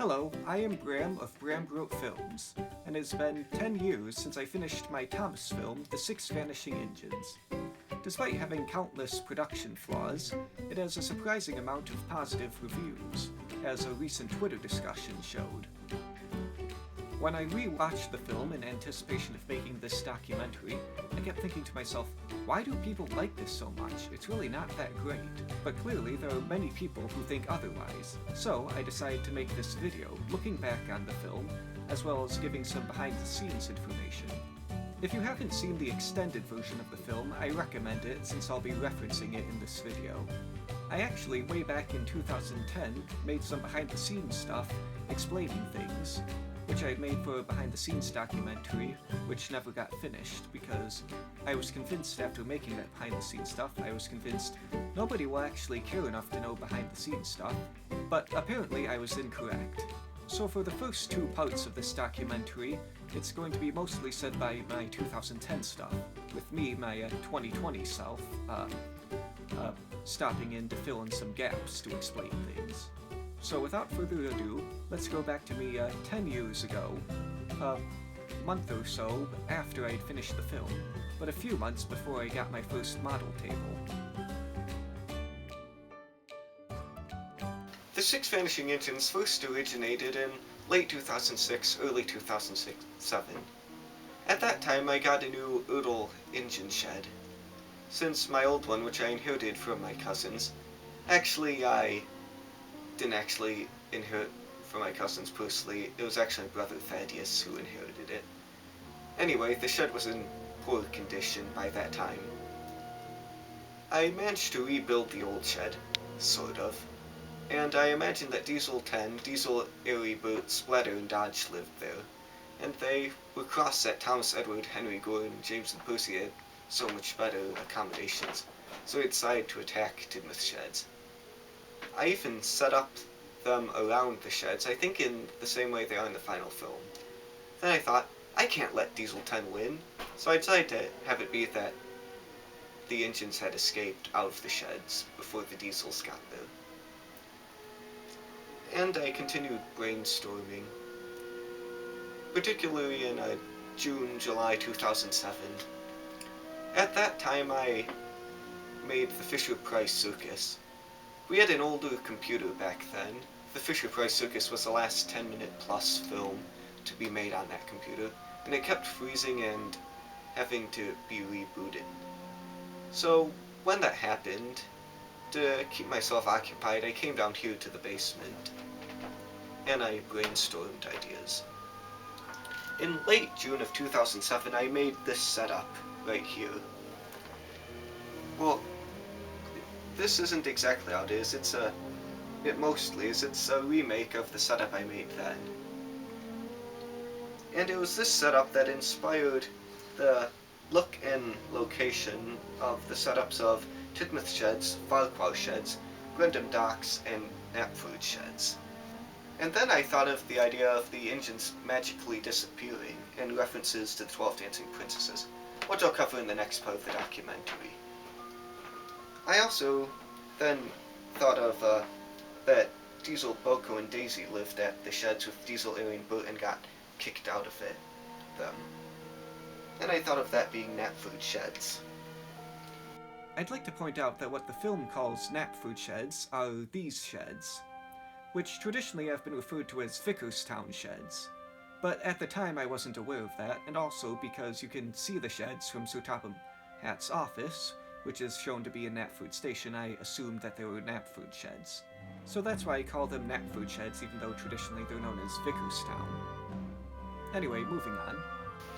Hello, I am Bram of Bram Wrote Films, and it's been 10 years since I finished my Thomas film, The 6 Vanishing Engines. Despite having countless production flaws, it has a surprising amount of positive reviews, as a recent Twitter discussion showed. When I re-watched the film in anticipation of making this documentary, I kept thinking to myself, why do people like this so much? It's really not that great. But clearly there are many people who think otherwise. So I decided to make this video looking back on the film, as well as giving some behind-the-scenes information. If you haven't seen the extended version of the film, I recommend it since I'll be referencing it in this video. I actually, way back in 2010, made some behind-the-scenes stuff explaining things, which I had made for a behind-the-scenes documentary, which never got finished, because I was convinced after making that behind-the-scenes stuff, I was convinced nobody will actually care enough to know behind-the-scenes stuff, but apparently I was incorrect. So for the first two parts of this documentary, it's going to be mostly said by my 2010 stuff, with me, my 2020 self, stopping in to fill in some gaps to explain things. So without further ado, let's go back to me 10 years ago, a month or so after I'd finished the film, but a few months before I got my first model table. The 6 Vanishing Engines first originated in late 2006, early 2007. At that time I got a new Oodle engine shed, since my old one, which I inherited from my cousins, I didn't actually inherit from my cousins personally. It was actually my brother Thaddeus who inherited it. Anyway, the shed was in poor condition by that time. I managed to rebuild the old shed, sort of, and I imagined that Diesel 10, Diesel, Erie, Burt, Splatter, and Dodge lived there, and they were crossed that Thomas, Edward, Henry, Gordon, James, and Percy had so much better accommodations, so I decided to attack Tidmouth sheds. I even set up them around the sheds, I think in the same way they are in the final film. Then I thought, I can't let Diesel 10 win, so I decided to have it be that the engines had escaped out of the sheds before the Diesels got there. And I continued brainstorming, particularly in June, July 2007. At that time I made the Fisher-Price Circus. We had an older computer back then. The Fisher-Price Circus was the last 10-minute plus film to be made on that computer, and it kept freezing and having to be rebooted. So when that happened, to keep myself occupied, I came down here to the basement, and I brainstormed ideas. In late June of 2007, I made this setup right here. Well, this isn't exactly how it is. It's a remake of the setup I made then. And it was this setup that inspired the look and location of the setups of Tidmouth sheds, Farquhar sheds, Grendam docks, and Knapford sheds. And then I thought of the idea of the engines magically disappearing and references to the 12 Dancing Princesses, which I'll cover in the next part of the documentary. I also then thought of that Diesel, Boko, and Daisy lived at the sheds with Diesel, Erie, and Burt and got kicked out of them. And I thought of that being Knapford sheds. I'd like to point out that what the film calls Knapford sheds are these sheds, which traditionally have been referred to as Vickerstown sheds. But at the time I wasn't aware of that, and also because you can see the sheds from Sir Topham Hatt's office, which is shown to be in Knapford Station, I assumed that they were Knapford sheds. So that's why I call them Knapford sheds, even though traditionally they're known as Vickerstown. Anyway, moving on.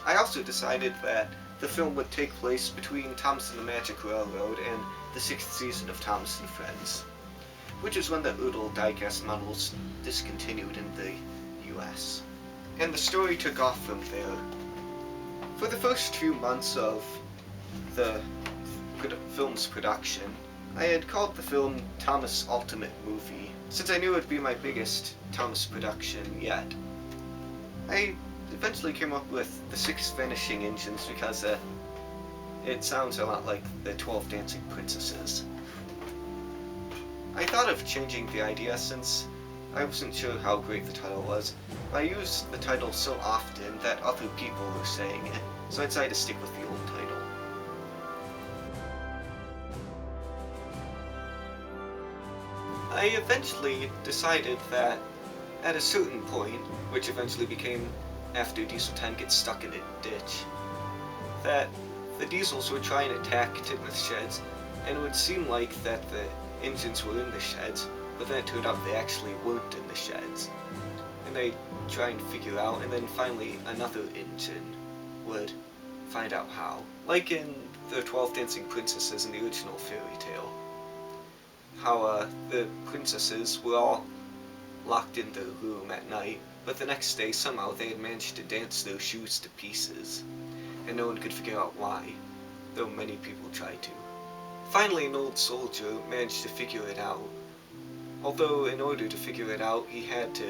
I also decided that the film would take place between Thomas and the Magic Railroad and the 6th season of Thomas and Friends, which is when the Oodle diecast models discontinued in the US. And the story took off from there. For the first few months of the film's production, I had called the film Thomas Ultimate Movie, since I knew it would be my biggest Thomas production yet. I eventually came up with the 6 Vanishing Engines because it sounds a lot like the 12 Dancing Princesses. I thought of changing the idea since I wasn't sure how great the title was. I used the title so often that other people were saying it, so I decided to stick with the old title. I eventually decided that at a certain point, which eventually became after Diesel 10 gets stuck in a ditch, that the Diesels were trying to attack Titmuth sheds, and it would seem like that the engines were in the sheds, but then it turned out they actually weren't in the sheds. And they try and figure out, and then finally another engine would find out how. Like in the 12 Dancing Princesses in the original fairy tale. How the princesses were all locked in their room at night, but the next day somehow they had managed to dance their shoes to pieces. And no one could figure out why, though many people tried to. Finally, an old soldier managed to figure it out, although in order to figure it out, he had to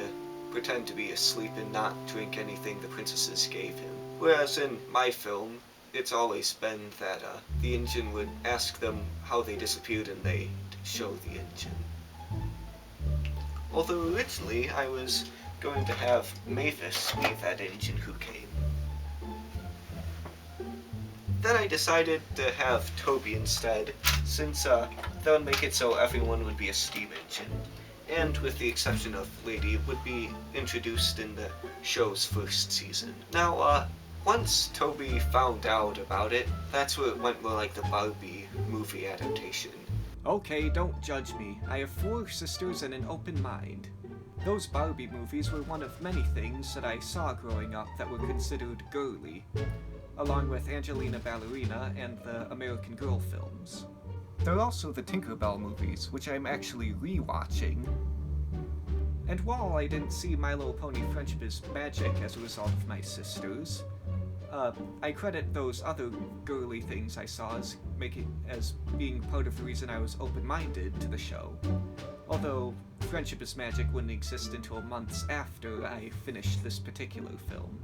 pretend to be asleep and not drink anything the princesses gave him. Whereas in my film, it's always been that the engine would ask them how they disappeared and they'd show the engine. Although originally I was going to have Mavis be that engine who came. Then I decided to have Toby instead, since that would make it so everyone would be a steam engine, and with the exception of Lady, would be introduced in the show's first season. Now, once Toby found out about it, that's where it went more like the Barbie movie adaptation. Okay, don't judge me. I have 4 sisters and an open mind. Those Barbie movies were one of many things that I saw growing up that were considered girly, along with Angelina Ballerina and the American Girl films. There are also the Tinkerbell movies, which I'm actually re-watching. And while I didn't see My Little Pony Friendship is Magic as a result of my sisters, I credit those other girly things I saw as being part of the reason I was open-minded to the show. Although Friendship is Magic wouldn't exist until months after I finished this particular film,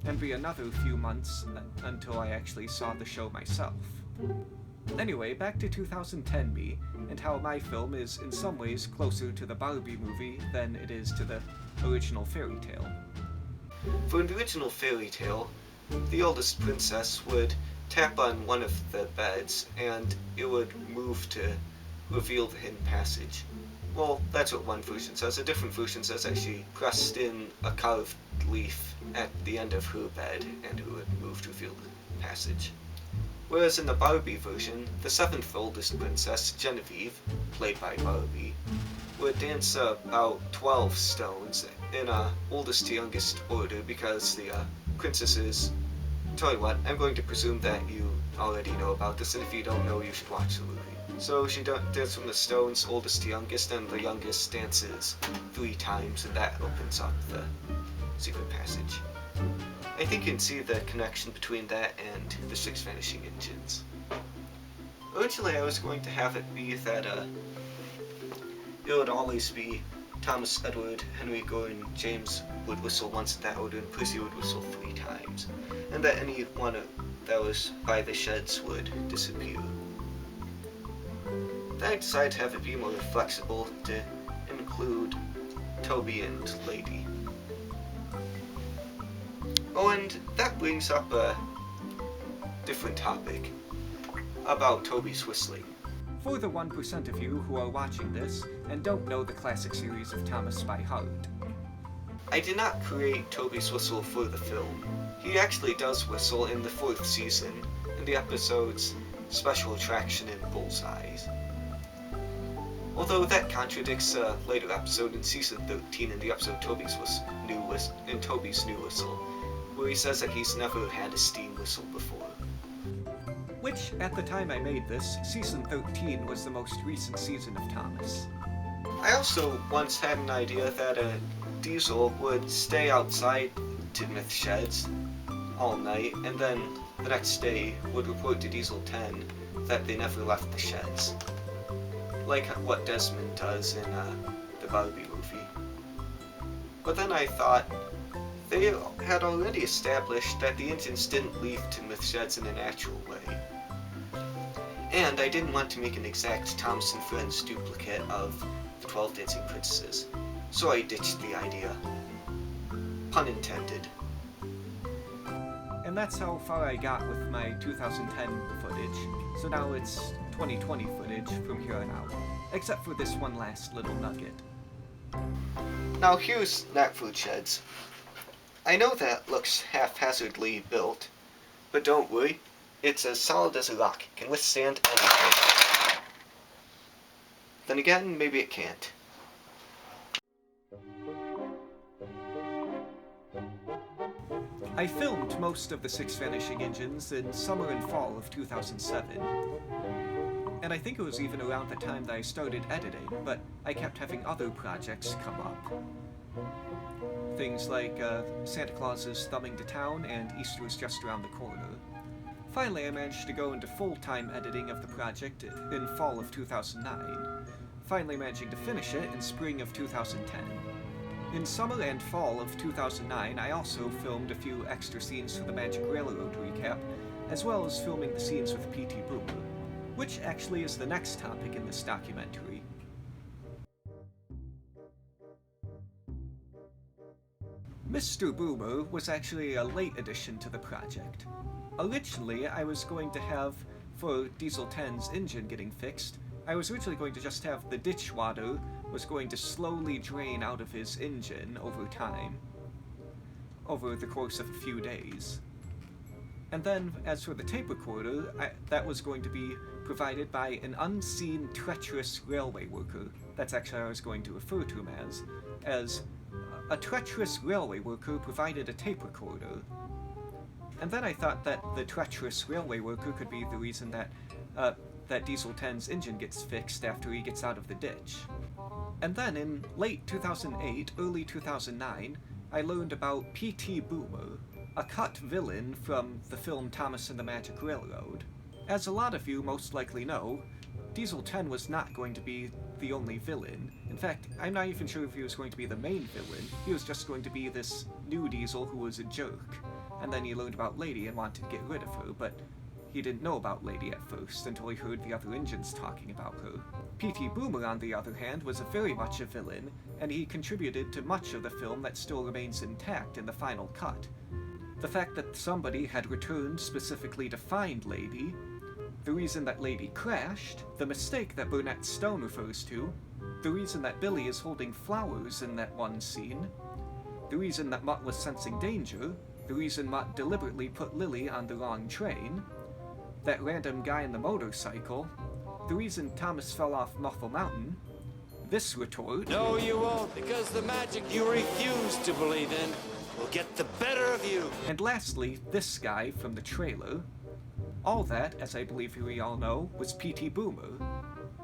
and be another few months until I actually saw the show myself. Anyway, back to 2010 me, and how my film is in some ways closer to the Barbie movie than it is to the original fairy tale. For the original fairy tale, the oldest princess would tap on one of the beds, and it would move to reveal the hidden passage. Well, that's what one version says. A different version says that she pressed in a carved leaf at the end of her bed, and it would move to reveal the passage. Whereas in the Barbie version, the 7th oldest princess, Genevieve, played by Barbie, would dance about 12 stones in oldest to youngest order because the princesses... Tell you what, I'm going to presume that you already know about this, and if you don't know, you should watch the movie. So she dances from the stones, oldest to youngest, and the youngest dances 3 times, and that opens up the secret passage. I think you can see the connection between that and the 6 Vanishing engines. Originally I was going to have it be that it would always be Thomas, Edward, Henry, Gordon, James would whistle once in that order, and Percy would whistle 3 times, and that any one that was by the sheds would disappear. Then I decided to have it be more flexible to include Toby and Lady. Oh, and that brings up a different topic about Toby's whistling. For the 1% of you who are watching this and don't know the classic series of Thomas by heart, I did not create Toby's whistle for the film. He actually does whistle in the 4th season, in the episodes Special Attraction and Bullseyes. Although that contradicts a later episode in season 13 in the episode Toby's new whistle, where he says that he's never had a steam whistle before. which, at the time I made this, season 13 was the most recent season of Thomas. I also once had an idea that a Diesel would stay outside Titmuth sheds all night, and then the next day would report to Diesel 10 that they never left the sheds. Like what Desmond does in the Barbie movie. But then I thought, they had already established that the engines didn't leave Titmuth sheds in a natural way. And I didn't want to make an exact Thomas and Friends duplicate of the 12 Dancing Princesses. so I ditched the idea. Pun intended. And that's how far I got with my 2010 footage, so now it's 2020 footage from here on out, except for this one last little nugget. Now here's Nat Food Sheds. I know that looks haphazardly built, but don't worry, it's as solid as a rock, can withstand anything. Then again, maybe it can't. I filmed most of the 6 Vanishing engines in summer and fall of 2007. And I think it was even around the time that I started editing, but I kept having other projects come up. Things like Santa Claus is Thumbing to Town and Easter is Just Around the Corner. Finally, I managed to go into full-time editing of the project in fall of 2009, finally managing to finish it in spring of 2010. In summer and fall of 2009, I also filmed a few extra scenes for the Magic Railroad recap, as well as filming the scenes with P.T. Boomer, which actually is the next topic in this documentary. Mr. Boomer was actually a late addition to the project. Originally, I was going to have, for Diesel 10's engine getting fixed, I was originally going to just have the ditch water was going to slowly drain out of his engine over time, over the course of a few days. And then, as for the tape recorder, that was going to be provided by an unseen, treacherous railway worker. That's actually how I was going to refer to him as a treacherous railway worker provided a tape recorder. And then I thought that the treacherous railway worker could be the reason that Diesel 10's engine gets fixed after he gets out of the ditch. And then in late 2008, early 2009, I learned about P.T. Boomer, a cut villain from the film Thomas and the Magic Railroad. As a lot of you most likely know, Diesel 10 was not going to be the only villain. In fact, I'm not even sure if he was going to be the main villain. He was just going to be this new Diesel who was a jerk. And then he learned about Lady and wanted to get rid of her, but he didn't know about Lady at first until he heard the other engines talking about her. P.T. Boomer, on the other hand, was very much a villain, and he contributed to much of the film that still remains intact in the final cut. The fact that somebody had returned specifically to find Lady, the reason that Lady crashed, the mistake that Burnett Stone refers to, the reason that Billy is holding flowers in that one scene, the reason that Mutt was sensing danger, the reason Mutt deliberately put Lily on the wrong train, that random guy in the motorcycle, the reason Thomas fell off Muffle Mountain, this retort, "No, you won't, because the magic you refuse to believe in will get the better of you." And lastly, this guy from the trailer. All that, as I believe we all know, was P.T. Boomer.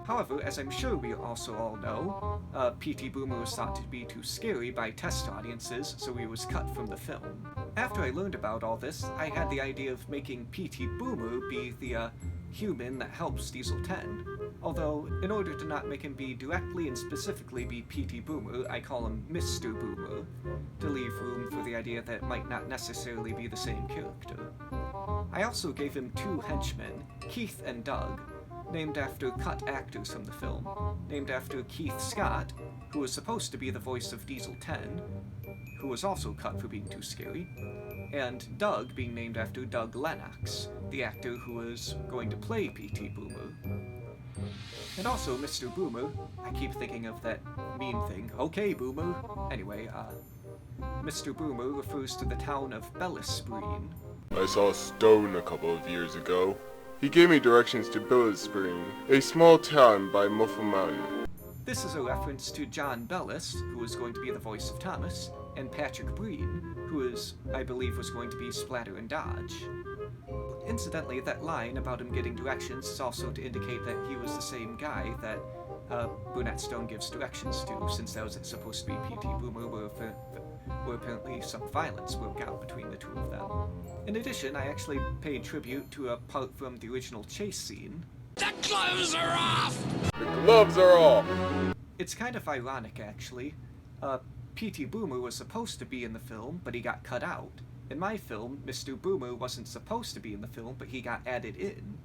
However, as I'm sure we also all know, P.T. Boomer was thought to be too scary by test audiences, so he was cut from the film. After I learned about all this, I had the idea of making P.T. Boomer be the human that helps Diesel 10. Although, in order to not make him be directly and specifically be P.T. Boomer, I call him Mr. Boomer, to leave room for the idea that it might not necessarily be the same character. I also gave him 2 henchmen, Keith and Doug, named after cut actors from the film, named after Keith Scott, who was supposed to be the voice of Diesel 10, who was also cut for being too scary, and Doug being named after Doug Lennox, the actor who was going to play P.T. Boomer. And also, Mr. Boomer, I keep thinking of that meme thing, okay Boomer. Anyway, Mr. Boomer refers to the town of Bellisbreen. I saw Stone a couple of years ago. He gave me directions to Bellisbreen, a small town by Muffle Mountain. This is a reference to John Bellis, who was going to be the voice of Thomas, and Patrick Breen, who I believe was going to be Splatter and Dodge. Incidentally, that line about him getting directions is also to indicate that he was the same guy that Burnett Stone gives directions to, since that was supposed to be P.T. Boomer, where apparently some violence broke out between the two of them. In addition, I actually paid tribute to a part from the original chase scene. The gloves are off! The gloves are off! It's kind of ironic, actually. P.T. Boomer was supposed to be in the film, but he got cut out. In my film, Mr. Boomer wasn't supposed to be in the film, but he got added in.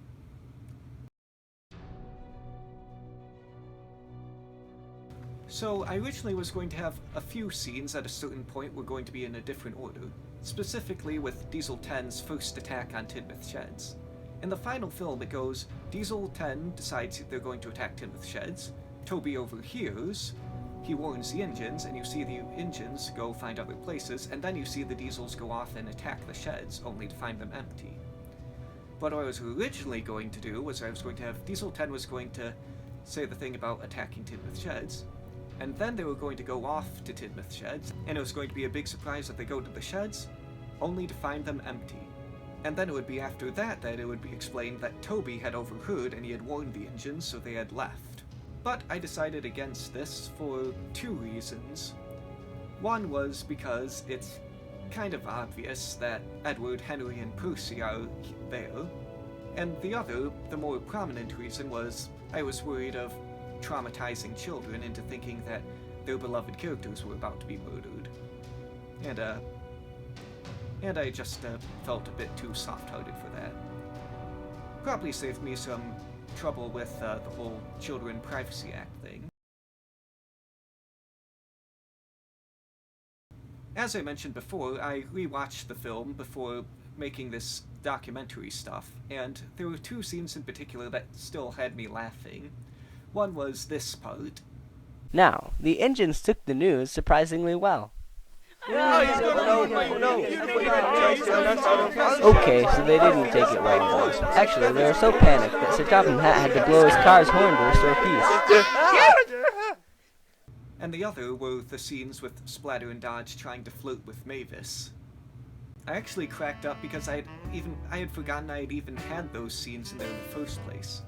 So I originally was going to have a few scenes at a certain point were going to be in a different order, specifically with Diesel 10's first attack on Tidmouth Sheds. In the final film it goes, Diesel 10 decides they're going to attack Tidmouth Sheds, Toby overhears, he warns the engines, and you see the engines go find other places, and then you see the Diesels go off and attack the sheds, only to find them empty. But what I was originally going to do was I was going to have Diesel 10 was going to say the thing about attacking Tidmouth Sheds, and then they were going to go off to Tidmouth Sheds, and it was going to be a big surprise that they go to the sheds, only to find them empty. And then it would be after that that it would be explained that Toby had overheard and he had warned the engines, so they had left. But I decided against this for two reasons. One was because it's kind of obvious that Edward, Henry, and Percy are there, and the other, the more prominent reason, was I was worried of traumatizing children into thinking that their beloved characters were about to be murdered. And I just felt a bit too soft-hearted for that. Probably saved me some trouble with the whole Children Privacy Act thing. As I mentioned before, I rewatched the film before making this documentary stuff, and there were two scenes in particular that still had me laughing. One was this part. Now, the engines took the news surprisingly well. Okay, so they didn't take it well. Actually, they were so panicked that Sir Topham Hatt had to blow his car's horn to restore peace. And the other were the scenes with Splatter and Dodge trying to flirt with Mavis. I actually cracked up because I had forgotten I had even had those scenes in there in the first place.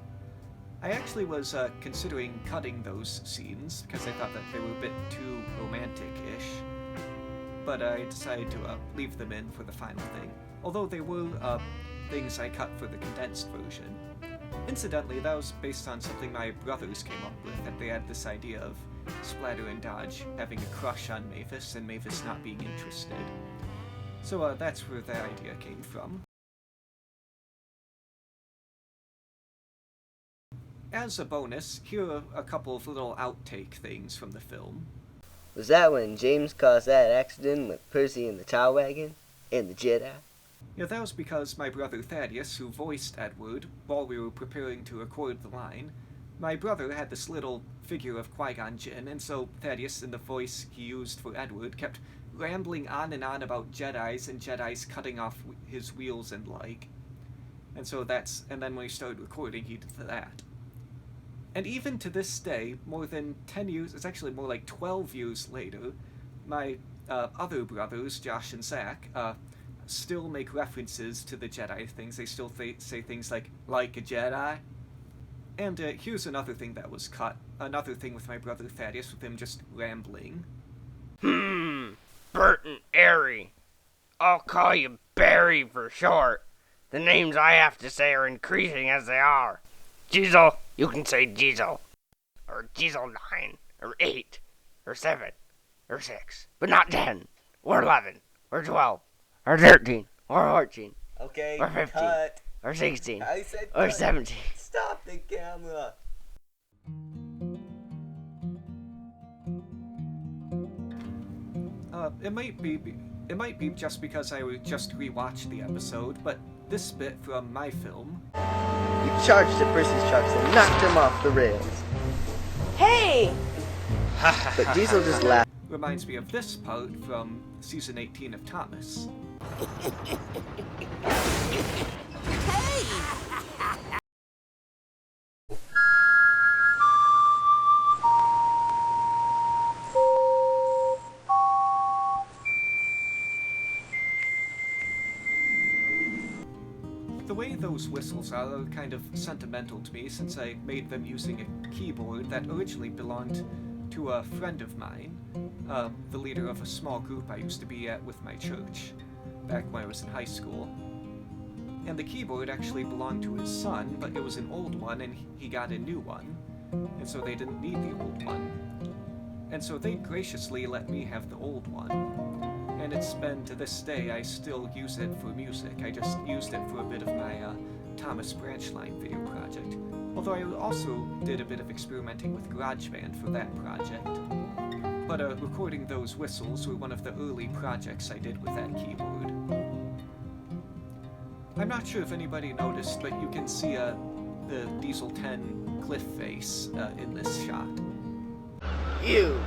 I actually was considering cutting those scenes because I thought that they were a bit too romantic-ish. But I decided to leave them in for the final thing, although they were things I cut for the condensed version. Incidentally, that was based on something my brothers came up with, that they had this idea of Splatter and Dodge having a crush on Mavis and Mavis not being interested. So that's where that idea came from. As a bonus, here are a couple of little outtake things from the film. Was that when James caused that accident with Percy in the tow wagon? And the Jedi? Yeah, that was because my brother Thaddeus, who voiced Edward, while we were preparing to record the line, my brother had this little figure of Qui-Gon Jinn, and so Thaddeus, in the voice he used for Edward, kept rambling on and on about Jedis and Jedis cutting off his wheels and like. And then when we started recording, he did that. And even to this day, more than 10 years, it's actually more like 12 years later, my other brothers, Josh and Zach, still make references to the Jedi things. They still say things like a Jedi. And here's another thing that was cut. Another thing with my brother Thaddeus, with him just rambling. Bert and Airy. I'll call you Barry for short. The names I have to say are increasing as they are. Diesel, you can say Diesel. Or Diesel 9, or 8, or 7, or 6. But not 10, or 11, or 12, or 13, or 14, Okay, or 15, cut. or 16, I said or cut. 17. Stop the camera. It might be just because I would just rewatch the episode, but this bit from my film. You charged at Percy's trucks and knocked him off the rails. Hey! But Diesel just laughed. Reminds me of this part from season 18 of Thomas. The way those whistles are kind of sentimental to me, since I made them using a keyboard that originally belonged to a friend of mine, the leader of a small group I used to be at with my church, back when I was in high school. And the keyboard actually belonged to his son, but it was an old one and he got a new one, and so they didn't need the old one. And so they graciously let me have the old one. And it's been, to this day, I still use it for music. I just used it for a bit of my Thomas Branchline video project, although I also did a bit of experimenting with GarageBand for that project. But recording those whistles were one of the early projects I did with that keyboard. I'm not sure if anybody noticed, but you can see the Diesel 10 cliff face in this shot. You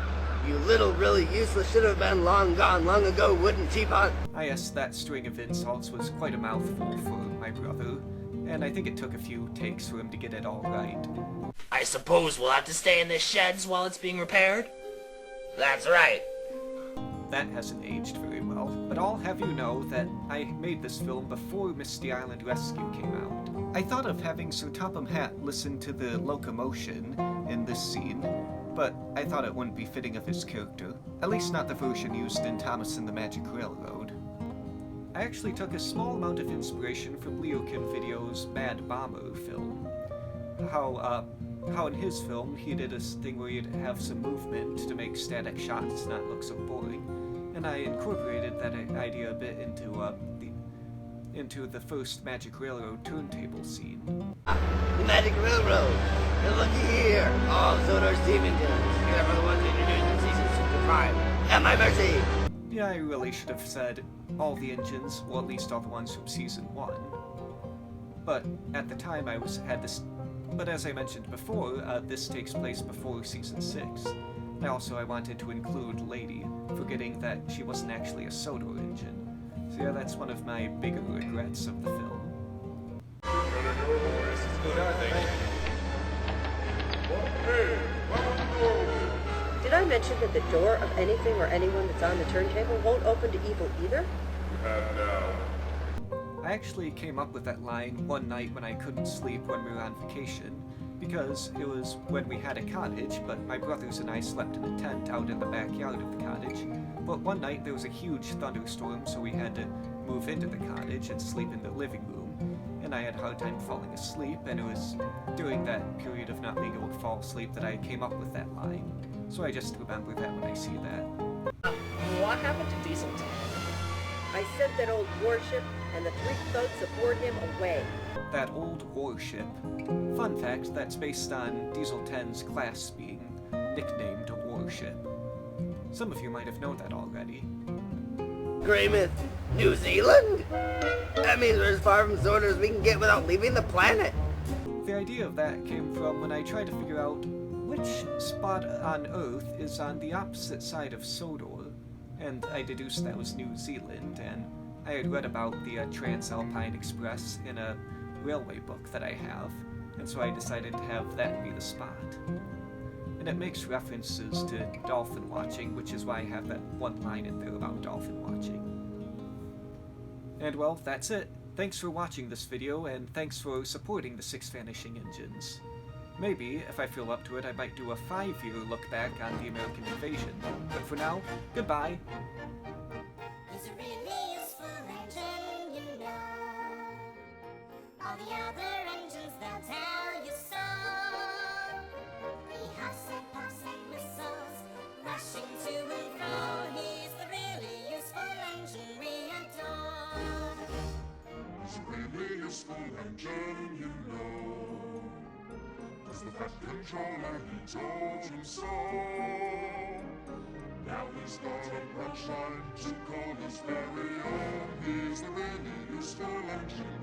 little really useless should have been long gone long ago wooden teapot. Yes, that string of insults was quite a mouthful for my brother, and I think it took a few takes for him to get it all right. I suppose we'll have to stay in the sheds while it's being repaired? That's right. That hasn't aged very well, but I'll have you know that I made this film before Misty Island Rescue came out. I thought of having Sir Topham Hatt listen to the locomotion in this scene, but I thought it wouldn't be fitting of his character, at least not the version used in Thomas and the Magic Railroad. I actually took a small amount of inspiration from Leo Video's Bad Bomber film. How in his film he did a thing where he'd have some movement to make static shots not look so boring, and I incorporated that idea a bit into the first Magic Railroad turntable scene. The Magic Railroad. And looky here, all Zodor's steam engines. Here for the ones introduced in season 65. At my mercy. Yeah, I really should have said all the engines, well, at least all the ones from season 1. But at the time but as I mentioned before, this takes place before season 6. And also I wanted to include Lady, forgetting that she wasn't actually a Sodor engine. So yeah, that's one of my bigger regrets of the film. Did I mention that the door of anything or anyone that's on the turntable won't open to evil either? I actually came up with that line one night when I couldn't sleep when we were on vacation, because it was when we had a cottage, but my brothers and I slept in a tent out in the backyard of the cottage. But one night there was a huge thunderstorm, so we had to move into the cottage and sleep in the living room, and I had a hard time falling asleep, and it was during that period of not being able to fall asleep that I came up with that line. So I just remember that when I see that. What happened to Diesel 10? I sent that old warship and the 3 thugs aboard him away. That old warship. Fun fact, that's based on Diesel 10's class being nicknamed a warship. Some of you might have known that already. Greymouth, New Zealand? That means we're as far from Zordor as we can get without leaving the planet. The idea of that came from when I tried to figure out which spot on Earth is on the opposite side of Sodor, and I deduced that was New Zealand, and I had read about the Transalpine Express in a railway book that I have, and so I decided to have that be the spot. And it makes references to dolphin watching, which is why I have that one line in there about dolphin watching. And well, that's it. Thanks for watching this video, and thanks for supporting the 6 Vanishing Engines. Maybe, if I feel up to it, I might do a 5-year look back on the American invasion. But for now, goodbye! He's a really useful engine, you know. All the other engines, they'll tell you so. He huffs and puffs and whistles, rushing to and fro. He's the really useful engine we adore. He's a really useful engine, you know. Cause the Fat Controller, he told him so. Now he's got a punchline to call his very own. He's the really useful engine